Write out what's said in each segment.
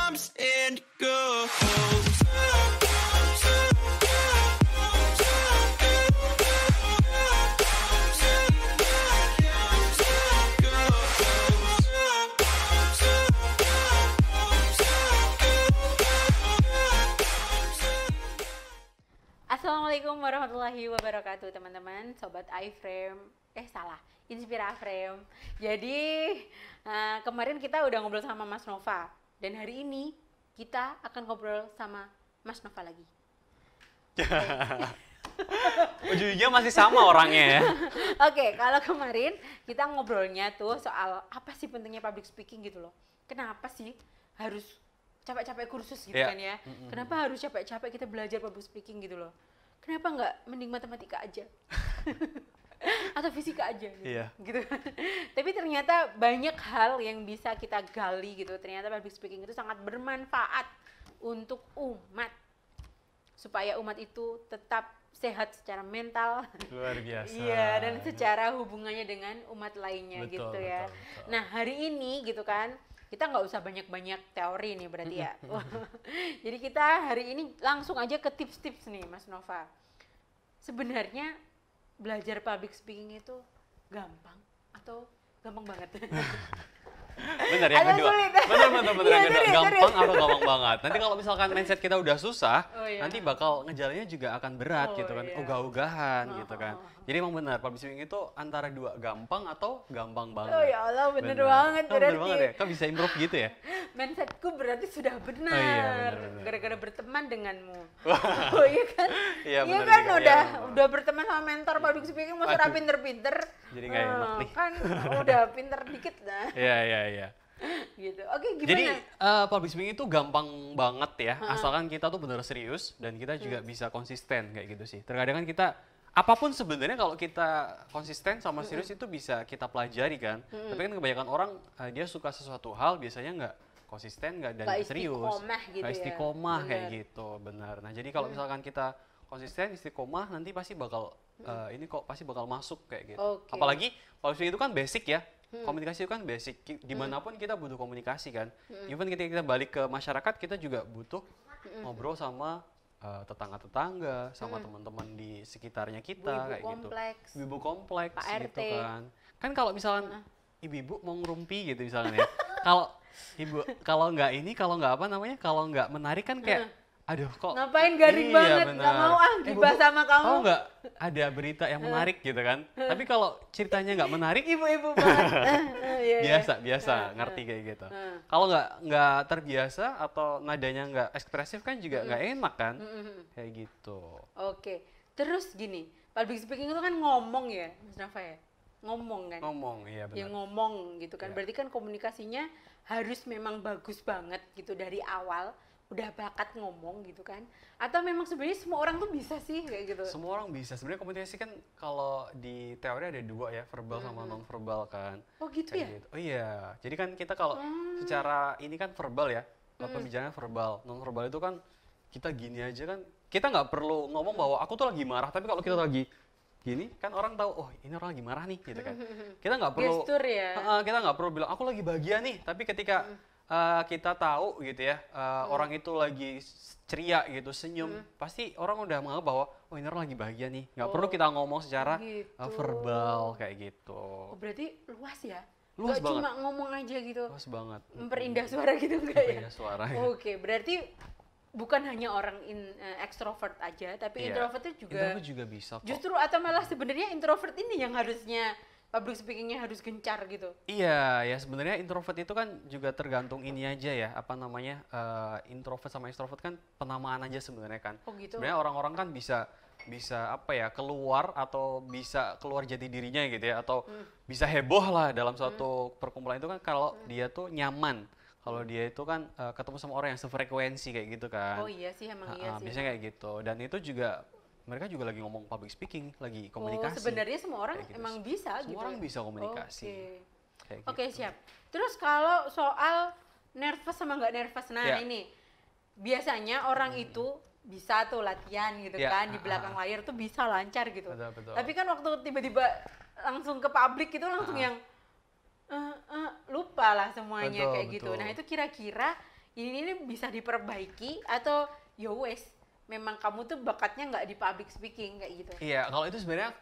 comes and goes. Assalamualaikum warahmatullahi wabarakatuh teman-teman, sobat iFrame, Inspiraframe. Jadi kemarin kita udah ngobrol sama Mas Nova dan hari ini kita akan ngobrol sama Mas Nova lagi. Ujungnya masih sama orangnya ya. Oke, kalau kemarin kita ngobrolnya tuh soal apa sih pentingnya public speaking gitu loh. Kenapa sih harus capek-capek kursus gitu kan ya? Kenapa harus capek-capek kita belajar public speaking gitu loh? Kenapa nggak mending matematika aja? Atau fisika aja gitu. Iya. Gitu kan. Tapi ternyata banyak hal yang bisa kita gali gitu. Ternyata public speaking itu sangat bermanfaat untuk umat. Supaya umat itu tetap sehat secara mental. Luar biasa. Iya, dan secara hubungannya dengan umat lainnya betul, gitu ya. Betul. Nah, hari ini gitu kan, kita nggak usah banyak-banyak teori nih berarti ya. Jadi kita hari ini langsung aja ke tips-tips nih Mas Nova. Sebenarnya belajar public speaking itu gampang atau gampang banget? Bener yang Agak kedua. sulit. Bener Iya, yang kedua. serius. Gampang atau gampang banget. Nanti kalau misalkan mindset kita udah susah, iya. nanti bakal ngejalannya juga akan berat gitu kan. Iya. Ogah-ogahan gitu kan. Jadi emang benar public speaking itu antara dua gampang atau gampang banget. Oh ya Allah, bener banget berarti. Bener banget ya. Kan bisa improve gitu ya. Mindsetku berarti sudah benar. Oh iya, benar. Gara-gara berteman denganmu. Oh iya kan? Iya, Iya benar kan juga. udah berteman sama mentor public speaking masa udah pinter-pinter. Jadi nggak enak nih. Kan udah pinter dikit lah. Iya. Gitu. Oke, gimana? Jadi public speaking itu gampang banget ya, asalkan kita tuh benar serius dan kita juga bisa konsisten kayak gitu sih. Terkadang kan kita apapun sebenarnya kalau kita konsisten sama serius itu bisa kita pelajari kan. Tapi kan kebanyakan orang dia suka sesuatu hal biasanya nggak konsisten, nggak dan Nggak nggak serius, istiqomah gitu nggak ya. istiqomah kayak Benar. gitu, benar. Nah jadi kalau misalkan kita konsisten, istiqomah nanti pasti bakal ini kok pasti bakal masuk kayak gitu. Oke. Apalagi public speaking itu kan basic ya. Komunikasi itu kan basic, dimanapun kita butuh komunikasi kan. Even ketika kita balik ke masyarakat, kita juga butuh ngobrol sama tetangga-tetangga, sama teman-teman di sekitarnya kita Bu-ibu kayak kompleks, gitu. Ibu kompleks Pak gitu RT. kan. Kan kalau misalkan ibu-ibu mau ngerumpi gitu misalnya ya. Kalau ibu kalau nggak apa namanya, kalau nggak menarik kan kayak aduh kok Ngapain garing iya, banget? benar. Nggak mau gibah Bu, sama kamu. tahu nggak ada berita yang menarik gitu kan? Tapi kalau ceritanya nggak menarik, Ibu-ibu banget. Iya. biasa ngerti kayak gitu. Kalau nggak terbiasa atau nadanya nggak ekspresif kan juga nggak enak kan? Kayak gitu. Oke. Terus gini, public speaking itu kan ngomong ya, Mas Nafa ya? Ngomong kan? Ngomong, iya Ya benar. ngomong gitu kan. Iya. Berarti kan komunikasinya harus memang bagus banget gitu dari awal. Udah bakat ngomong gitu kan. Atau memang sebenarnya semua orang tuh bisa sih kayak gitu. Semua orang bisa. Sebenarnya komunikasi kan kalau di teori ada dua ya, verbal sama non verbal kan. Oh gitu Kayak ya? gitu. Oh iya. Jadi kan kita kalau secara ini kan verbal ya, pembicaraan verbal. Non verbal itu kan kita gini aja kan. Kita nggak perlu ngomong bahwa aku tuh lagi marah, tapi kalau kita lagi gini kan orang tahu, oh ini orang lagi marah nih gitu kan. Kita nggak perlu Gestur ya? kita nggak perlu bilang aku lagi bahagia nih, tapi ketika kita tahu gitu ya, orang itu lagi ceria gitu, senyum, pasti orang udah menganggap bahwa oh ini orang lagi bahagia nih. Nggak perlu kita ngomong secara gitu. verbal kayak gitu. Oh berarti luas ya? Luas Nggak banget. cuma ngomong aja gitu? Luas banget. Memperindah suara gitu enggak ya? Memperindah suara. Oke, berarti bukan hanya orang extrovert aja, tapi Iya. introvert itu juga Introvert juga bisa kok. justru atau malah sebenarnya introvert ini yang harusnya public speakingnya harus gencar gitu. Iya, ya sebenarnya introvert itu kan juga tergantung ini aja ya, apa namanya, introvert sama extrovert kan penamaan aja sebenarnya kan. Oh gitu. Sebenarnya orang-orang kan bisa apa ya, keluar atau bisa keluar jati dirinya gitu ya, atau bisa heboh lah dalam suatu perkumpulan itu kan kalau dia tuh nyaman. Kalau dia itu kan ketemu sama orang yang sefrekuensi kayak gitu kan. Oh iya sih, emang iya sih. Biasanya kayak gitu. Dan itu juga mereka juga lagi ngomong public speaking, lagi komunikasi. Oh, sebenarnya semua orang Kayak gitu. emang bisa Semua gitu. orang bisa komunikasi. Kayak Oke, gitu. siap. Terus kalau soal nervous sama nggak nervous, nah Ya. ini biasanya orang itu bisa tuh latihan gitu Ya, kan di belakang layar tuh bisa lancar gitu. Betul. Tapi kan waktu tiba-tiba langsung ke publik itu langsung yang lupa lah semuanya Betul, kayak gitu. betul. Nah itu kira-kira ini bisa diperbaiki atau ya wes memang kamu tuh bakatnya nggak di public speaking kayak gitu. Iya, kalau itu sebenarnya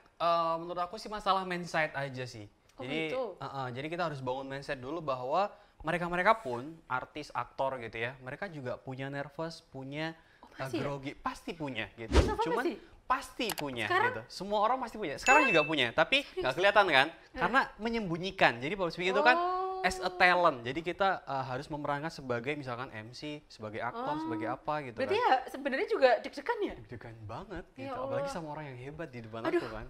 menurut aku sih masalah mindset aja sih. Oh, Jadi, gitu. jadi kita harus bangun mindset dulu bahwa mereka pun artis, aktor gitu ya, mereka juga punya nervous, punya pasti ya? grogi, pasti punya gitu. Masa Cuman pasti? pasti punya Sekarang? gitu. Semua orang pasti punya. Sekarang juga punya, tapi nggak kelihatan kan? Karena menyembunyikan. Jadi public speaking itu kan as a talent. Jadi kita harus memerankan sebagai misalkan MC, sebagai aktor, sebagai apa gitu Berarti kan. ya sebenarnya juga deg-degan ya? Deg-degan banget Ya gitu. Apalagi Allah. sama orang yang hebat di depan Aduh. aku kan.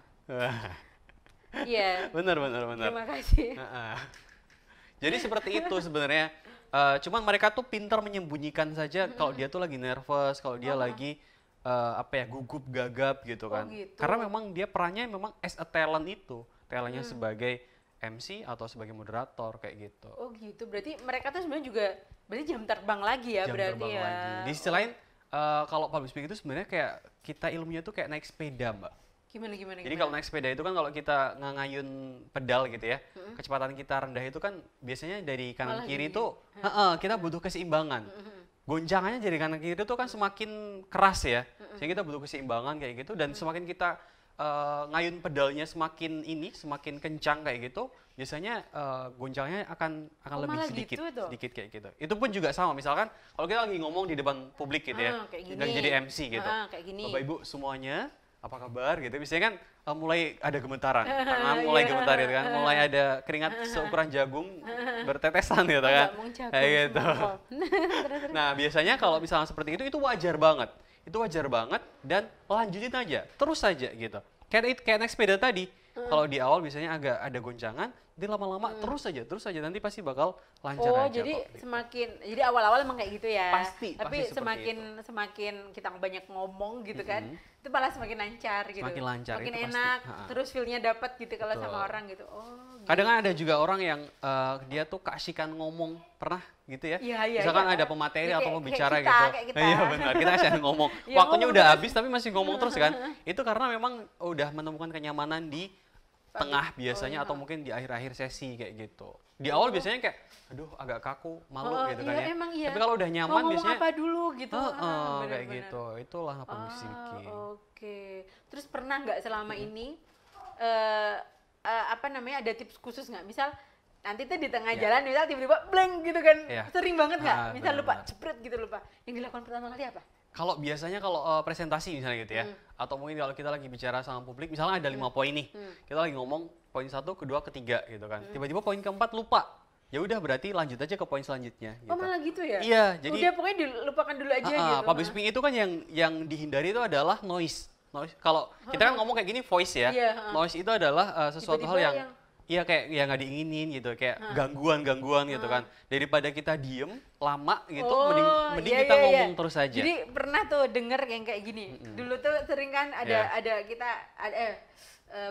Iya. Bener. Terima kasih. Heeh. Jadi seperti itu sebenarnya. Cuman mereka tuh pintar menyembunyikan saja kalau dia tuh lagi nervous, kalau dia lagi gugup gagap gitu kan. gitu. Karena memang dia perannya memang as a talent itu, talentnya sebagai MC atau sebagai moderator kayak gitu. Oh gitu. Berarti mereka tuh sebenarnya juga berarti jam terbang lagi ya Jam berarti terbang ya. lagi. Di sisi lain kalau public speaking itu sebenarnya kayak kita ilmunya tuh kayak naik sepeda, Mbak. Gimana? Jadi kalau naik sepeda itu kan kalau kita ngayun pedal gitu ya, kecepatan kita rendah itu kan biasanya dari kanan Malah kiri gini. itu kita butuh keseimbangan. Goncangannya dari kanan kiri itu kan semakin keras ya, sehingga kita butuh keseimbangan kayak gitu dan semakin kita ngayun pedalnya semakin kencang kayak gitu, biasanya goncangannya akan lebih malah sedikit, gitu tuh? sedikit kayak gitu. Itu pun juga sama, misalkan kalau kita lagi ngomong di depan publik gitu ya, Kayak gini. dan jadi MC gitu, Kayak gini. Bapak Ibu semuanya apa kabar gitu, biasanya kan mulai ada gemetaran, tangan mulai gemetar gitu kan, mulai ada keringat seukuran jagung bertetesan gitu kan, Ngomong jagung kayak gitu. semua. Terus. Nah biasanya kalau misalnya seperti itu wajar banget, dan lanjutin aja, terus saja gitu. Kayak naik sepeda tadi, kalau di awal biasanya agak ada goncangan, jadi lama-lama terus aja nanti pasti bakal lancar Oh, aja. jadi kok. jadi awal-awal emang kayak gitu ya. Pasti Tapi seperti semakin kita banyak ngomong gitu kan, itu malah semakin lancar gitu. Semakin lancar, Makin itu pasti. enak, Ha-ha. terus feel-nya dapat gitu kalau Betul. sama orang gitu. Oh, gitu. Kadang kan ada juga orang yang dia tuh keasikan ngomong, pernah gitu ya? Iya, Misalkan iya. ada pemateri Ya, atau kayak pembicara kita, gitu. kayak kita. Iya benar, kita asikan ngomong. Iya, Waktunya ngomong udah terus. habis tapi masih ngomong terus kan. Itu karena memang udah menemukan kenyamanan di tengah biasanya atau mungkin di akhir-akhir sesi kayak gitu. Di awal biasanya kayak aduh agak kaku, malu gitu kan iya, ya. emang iya. Tapi kalau udah nyaman Mau ngomong biasanya apa dulu gitu. kayak benar-benar. gitu. Itulah public speaking. Oke. Terus pernah nggak selama ini ada tips khusus nggak? Misal nanti tuh di tengah jalan misal tiba-tiba blank gitu kan. Iya. Sering banget nggak? Misal lupa benar-benar. jepret gitu lupa. Yang dilakukan pertama kali apa? Kalau biasanya presentasi misalnya gitu ya, atau mungkin kalau kita lagi bicara sama publik, misalnya ada 5 poin nih, kita lagi ngomong poin 1, kedua, ketiga gitu kan, tiba-tiba poin keempat lupa, ya udah berarti lanjut aja ke poin selanjutnya. Gitu. Oh malah gitu ya? Iya, jadi udah pokoknya dilupakan dulu aja gitu. public speaking itu kan yang dihindari itu adalah noise. Kalau kita kan ngomong kayak gini voice ya, Iya, noise itu adalah sesuatu Tiba-tiba hal yang iya kayak yang nggak diinginin gitu, kayak gangguan gitu kan. Daripada kita diem lama gitu, mending iya, kita iya, ngomong iya. terus aja. Jadi pernah tuh denger yang kayak gini. Dulu tuh sering kan Iya.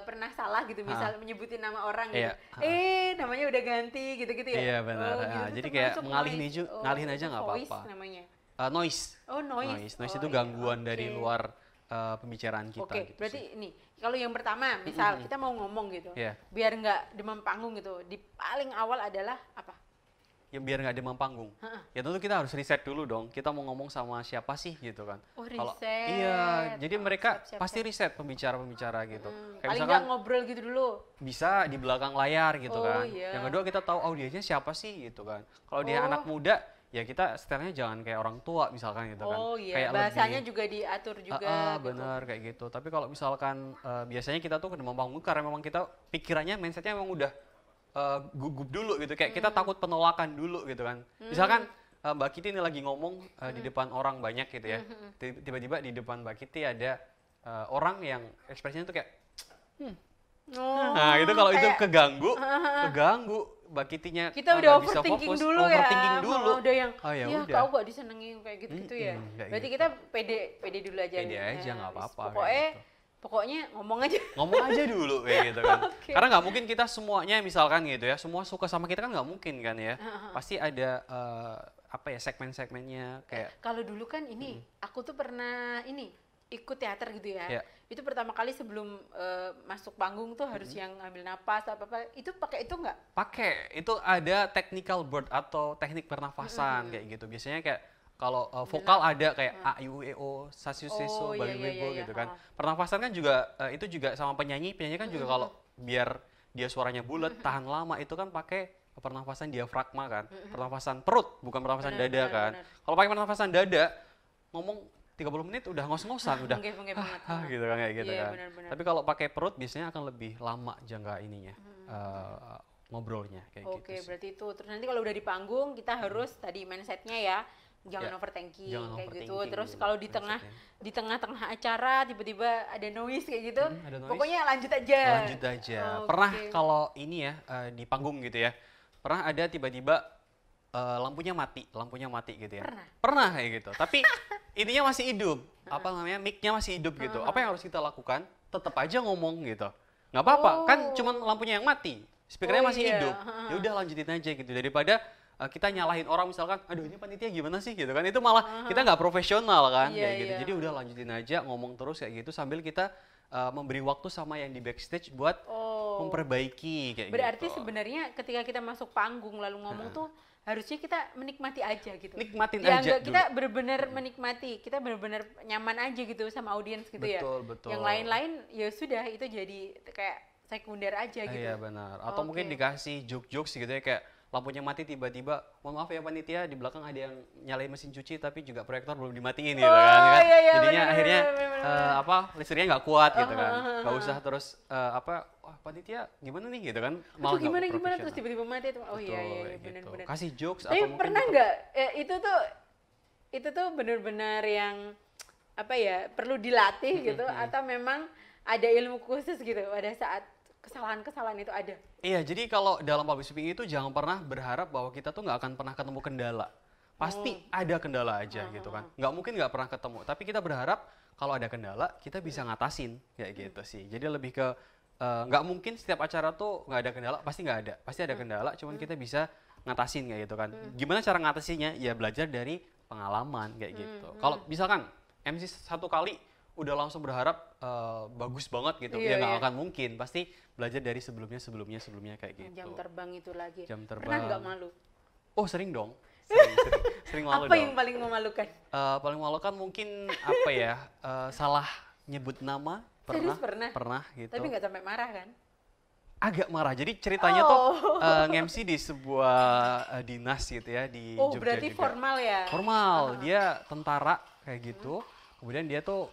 pernah salah gitu misal menyebutin nama orang gitu. Iya. Namanya udah ganti gitu-gitu ya. Iya, benar. gitu. Jadi Itu kayak termasuk ngalihin aja nggak voice apa-apa. namanya. Noise. Oh, noise. Noise Oh, itu iya, gangguan dari oke. luar pembicaraan kita. Oke, gitu berarti sih. ini kalau yang pertama misal kita mau ngomong gitu. Iya. Biar nggak demam panggung gitu. Di paling awal adalah apa? Ya biar nggak demam panggung. Ya tentu kita harus riset dulu dong. Kita mau ngomong sama siapa sih gitu kan. Oh, Kalau- riset. Iya, jadi Oh, mereka siap, pasti riset pembicara-pembicara gitu. Kayak Paling misalkan nggak ngobrol gitu dulu. bisa di belakang layar gitu Oh, kan. iya. Yang kedua kita tahu audiensnya siapa sih gitu kan. Kalau dia Oh. anak muda, ya kita setelnya jangan kayak orang tua misalkan gitu kan. Oh iya, Kayak bahasanya lebih- juga diatur juga. gitu. bener kayak gitu. Tapi kalau misalkan biasanya kita tuh demam panggung karena memang kita pikirannya mindsetnya memang udah gugup dulu gitu. Kayak kita takut penolakan dulu gitu kan. Misalkan Mbak Kitty ini lagi ngomong di depan orang banyak gitu ya. Tiba-tiba di depan Mbak Kitty ada orang yang ekspresinya tuh kayak Oh, nah itu kalau itu kayak keganggu Mbak Kitty-nya kita udah nggak bisa overthinking fokus, dulu ya. overthinking dulu. Udah yang Oh, ya ya udah. kau gak disenengin kayak gitu-gitu ya. kayak Berarti gitu. kita pede dulu aja. Pede Ya, aja, nggak wis. apa-apa, kayak Pokoknya gitu. pokoknya ngomong aja. Ngomong aja dulu kayak gitu kan. Oke. Karena nggak mungkin kita semuanya misalkan gitu ya, semua suka sama kita kan nggak mungkin kan ya. Pasti ada segmen-segmennya kayak Kalau dulu kan ini, aku tuh pernah ini ikut teater gitu ya, Iya. itu pertama kali sebelum masuk panggung tuh harus yang ambil napas apa itu pakai itu nggak? Pakai, itu ada technical board atau teknik pernafasan kayak gitu. Biasanya kayak kalau vokal ada kayak a, i, u, e, o, sa, si, se, so, Oh, ba, iya, li, we, iya, bo iya, gitu kan. ha. Pernafasan kan juga itu juga sama penyanyi kan juga kalau biar dia suaranya bulat, tahan lama itu kan pakai pernafasan diafragma kan. Pernafasan perut, bukan pernafasan Benar, dada benar, kan. benar. Kalau pakai pernafasan dada, ngomong 30 menit udah ngos-ngosan, udah Bengke-bengke banget. gitu kan kayak gitu Iya, kan. benar-benar. Tapi kalau pakai perut biasanya akan lebih lama jangka ininya. Ngobrolnya kayak Oke, gitu sih. berarti itu. Terus nanti kalau udah di panggung kita harus tadi mindsetnya ya, jangan Ya, overthinking jangan kayak gitu. overthinking Terus dulu kalau di tengah-tengah acara tiba-tiba ada noise kayak gitu, ada noise. pokoknya lanjut aja. Lanjut aja. Oke. Pernah kalau ini ya di panggung gitu ya. Pernah ada tiba-tiba lampunya mati gitu ya. Pernah? Kayak gitu. Tapi ininya masih hidup. Apa namanya? Mic-nya masih hidup gitu. Apa yang harus kita lakukan? Tetap aja ngomong gitu. Nggak apa-apa, kan cuman lampunya yang mati. Speakernya Oh, masih iya. hidup. Ya udah lanjutin aja gitu daripada kita nyalahin orang misalkan, aduh ini panitia gimana sih gitu kan. Itu malah kita nggak profesional kan Iya, kayak gitu. iya. Jadi udah lanjutin aja ngomong terus kayak gitu sambil kita memberi waktu sama yang di backstage buat memperbaiki kayak Berarti gitu. sebenarnya ketika kita masuk panggung lalu ngomong tuh harusnya kita menikmati aja gitu. Nikmatin Ya, aja enggak, kita dulu. benar-benar menikmati, kita benar-benar nyaman aja gitu sama audiens gitu ya. Betul. Yang lain-lain ya sudah itu jadi kayak sekunder aja gitu. Iya benar. Atau mungkin Oke. dikasih jokes gitu ya kayak lampunya mati tiba-tiba, mohon maaf ya panitia di belakang ada yang nyalain mesin cuci tapi juga proyektor belum dimatiin gitu kan. iya, iya, Jadinya benar, akhirnya benar. listriknya nggak kuat gitu kan. Nggak usah terus wah panitia gimana nih gitu kan. Aduh, Malah nggak gimana profesional. terus tiba-tiba mati itu. Oh iya Betul, iya kayak gitu. benar-benar. Kasih jokes Tapi atau mungkin pernah tetap- nggak itu tuh benar-benar yang apa ya perlu dilatih gitu atau memang ada ilmu khusus gitu pada saat kesalahan-kesalahan itu ada? Iya, jadi kalau dalam public speaking itu jangan pernah berharap bahwa kita tuh nggak akan pernah ketemu kendala. Pasti ada kendala aja gitu kan. Nggak mungkin nggak pernah ketemu. Tapi kita berharap kalau ada kendala, kita bisa ngatasin kayak gitu sih. Jadi lebih ke nggak mungkin setiap acara tuh nggak ada kendala, pasti nggak ada. Pasti ada kendala, cuman kita bisa ngatasin kayak gitu kan. Gimana cara ngatasinya? Ya belajar dari pengalaman kayak gitu. Kalau misalkan MC satu kali udah langsung berharap bagus banget gitu, Iya, ya nggak iya. akan mungkin. Pasti belajar dari sebelumnya kayak gitu. Jam terbang itu lagi. Jam Pernah terbang. nggak malu? Oh sering dong, sering malu Apa dong. yang paling memalukan? Paling memalukan mungkin apa ya, salah nyebut nama. Serius pernah? Pernah gitu. Tapi nggak sampai marah kan? Agak marah. Jadi ceritanya tuh nge-MC di sebuah dinas gitu ya di Oh, Jogja berarti juga. formal ya? Formal, dia tentara kayak gitu. Kemudian dia tuh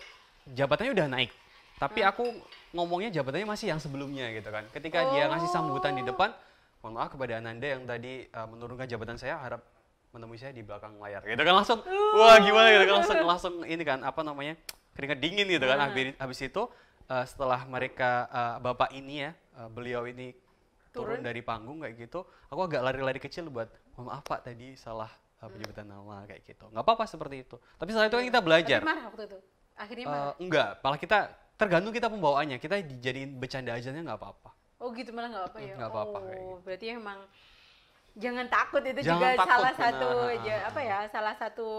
jabatannya udah naik. Tapi aku ngomongnya jabatannya masih yang sebelumnya gitu kan. Ketika dia ngasih sambutan di depan, mohon maaf kepada Ananda yang tadi menurunkan jabatan saya, harap menemui saya di belakang layar. Gitu kan langsung, wah gimana gitu kan langsung ini kan apa namanya keringat dingin gitu kan. Habis itu setelah mereka bapak ini ya beliau ini turun dari panggung kayak gitu, aku agak lari-lari kecil buat mohon maaf Pak tadi salah penyebutan nama kayak gitu. Nggak apa-apa seperti itu. Tapi setelah itu kan kita belajar. Tapi marah waktu itu? Akhirnya marah? Enggak, malah kita tergantung kita pembawaannya. Kita dijadiin bercanda aja nggak apa-apa. Oh gitu malah nggak apa ya? Nggak apa-apa, Oh, kayak gitu. berarti emang jangan takut itu Jangan juga takut, salah benar. satu salah satu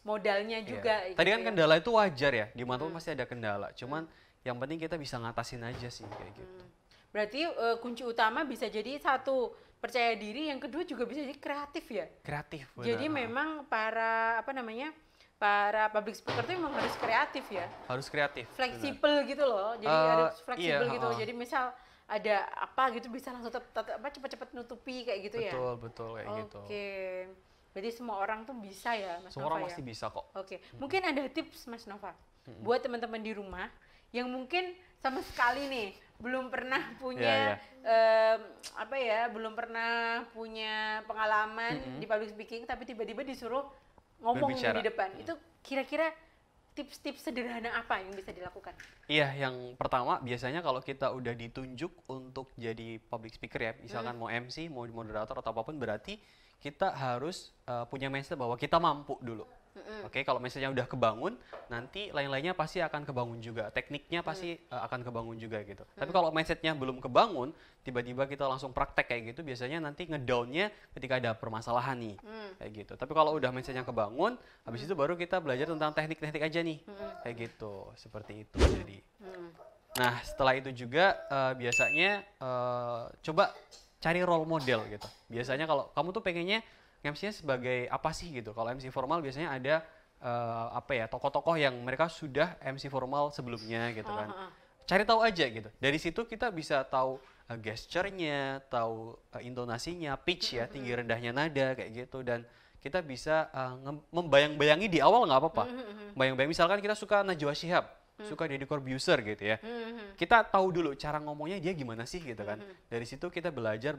modalnya juga. Iya. Tadi gitu kan ya. kendala itu wajar ya, di mana pun pasti ada kendala. Cuman yang penting kita bisa ngatasin aja sih kayak gitu. Berarti kunci utama bisa jadi satu percaya diri, yang kedua juga bisa jadi kreatif ya. Kreatif. Benar. Jadi memang para para public speaker itu memang harus kreatif ya. harus kreatif. Fleksibel gitu loh. Jadi harus fleksibel iya, gitu. Jadi misal ada apa gitu bisa langsung cepat-cepat nutupi kayak gitu ya. Betul kayak gitu. Oke. Berarti semua orang tuh bisa ya, Mas Semua Nova orang ya? pasti bisa kok. Oke. Mungkin ada tips Mas Nova buat teman-teman di rumah yang mungkin sama sekali nih belum pernah punya belum pernah punya pengalaman di public speaking tapi tiba-tiba disuruh ngomong Berbicara. di depan. Itu kira-kira tips-tips sederhana apa yang bisa dilakukan? Iya, yang pertama biasanya kalau kita udah ditunjuk untuk jadi public speaker ya, misalkan mau MC, mau moderator atau apapun, berarti kita harus punya mindset bahwa kita mampu dulu. Oke, kalau mindsetnya udah kebangun, nanti lain-lainnya pasti akan kebangun juga. Tekniknya pasti akan kebangun juga gitu. Tapi kalau mindsetnya belum kebangun, tiba-tiba kita langsung praktek kayak gitu, biasanya nanti ngedownnya ketika ada permasalahan nih, kayak gitu. Tapi kalau udah mindsetnya kebangun, habis itu baru kita belajar tentang teknik-teknik aja nih, kayak gitu. Seperti itu. Jadi, nah setelah itu juga biasanya coba cari role model gitu. Biasanya kalau kamu tuh pengennya MC-nya sebagai apa sih gitu. Kalau MC formal biasanya ada tokoh-tokoh yang mereka sudah MC formal sebelumnya gitu kan. Cari tahu aja gitu. Dari situ kita bisa tahu gesture-nya, tahu intonasinya, pitch ya, tinggi rendahnya nada kayak gitu, dan kita bisa membayang-bayangi di awal nggak apa-apa. Bayang-bayang misalkan kita suka Najwa Shihab, suka Deddy Corbuzier gitu ya. Kita tahu dulu cara ngomongnya dia gimana sih gitu kan. Dari situ kita belajar,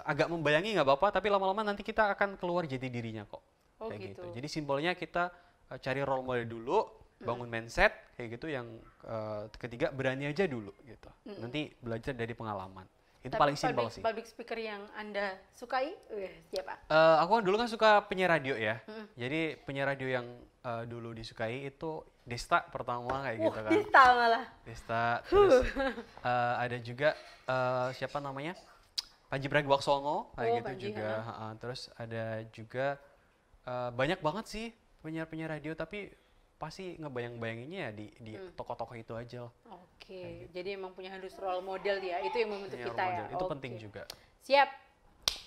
agak membayangi nggak apa-apa, tapi lama-lama nanti kita akan keluar jati dirinya kok. Kayak gitu. Jadi simbolnya kita cari role model dulu, bangun mindset kayak gitu, yang ketiga berani aja dulu gitu. Nanti belajar dari pengalaman. Itu paling simpel sih. Public speaker yang Anda sukai, siapa? Aku dulu kan suka penyiar radio ya. Jadi penyiar radio yang dulu disukai itu Desta pertama kayak gitu kan. Desta malah. Desta, terus ada juga siapa namanya? Panji Pragiwaksono kayak gitu Panji, juga. Terus ada juga banyak banget sih penyiar-penyiar radio, tapi pasti ngebayang-bayanginnya ya di tokoh-tokoh itu aja lah. Oke, jadi emang punya harus role model ya, itu yang membentuk kita ya. Itu penting juga. Siap.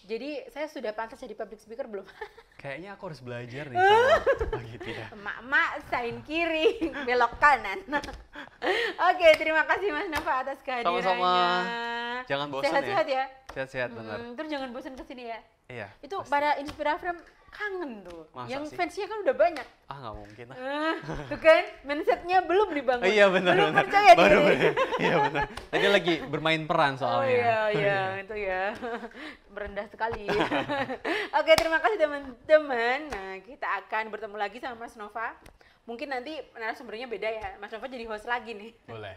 Jadi saya sudah pantas jadi public speaker belum? Kayaknya aku harus belajar nih sama gitu ya. Emak-emak sign kiri, belok kanan. Oke, terima kasih Mas Nova atas kehadirannya. Sama-sama. Jangan bosan ya. Sehat-sehat ya. Sehat-sehat benar. Terus jangan bosan kesini ya. Iya. Itu pasti. pada Inspiraframe kangen tuh. Masa yang sih? fansnya kan udah banyak. Nggak mungkin lah. Tuh kan, mindsetnya belum dibangun. Iya benar. Belum percaya Baru diri. benar. Iya benar. Tadi lagi bermain peran soalnya. Iya, itu ya. Merendah sekali. Oke, terima kasih teman-teman. Nah, kita akan bertemu lagi sama Mas Nova. Mungkin nanti narasumbernya beda ya. Mas Nova jadi host lagi nih. Boleh.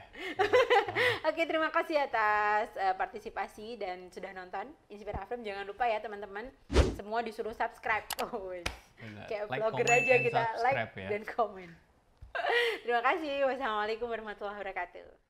Oke, terima kasih atas partisipasi dan sudah nonton Inspirafame. Jangan lupa ya teman-teman, semua disuruh subscribe. Kayak Like, vlogger comment, aja and kita like subscribe ya. dan komen. Terima kasih. Wassalamualaikum warahmatullahi wabarakatuh.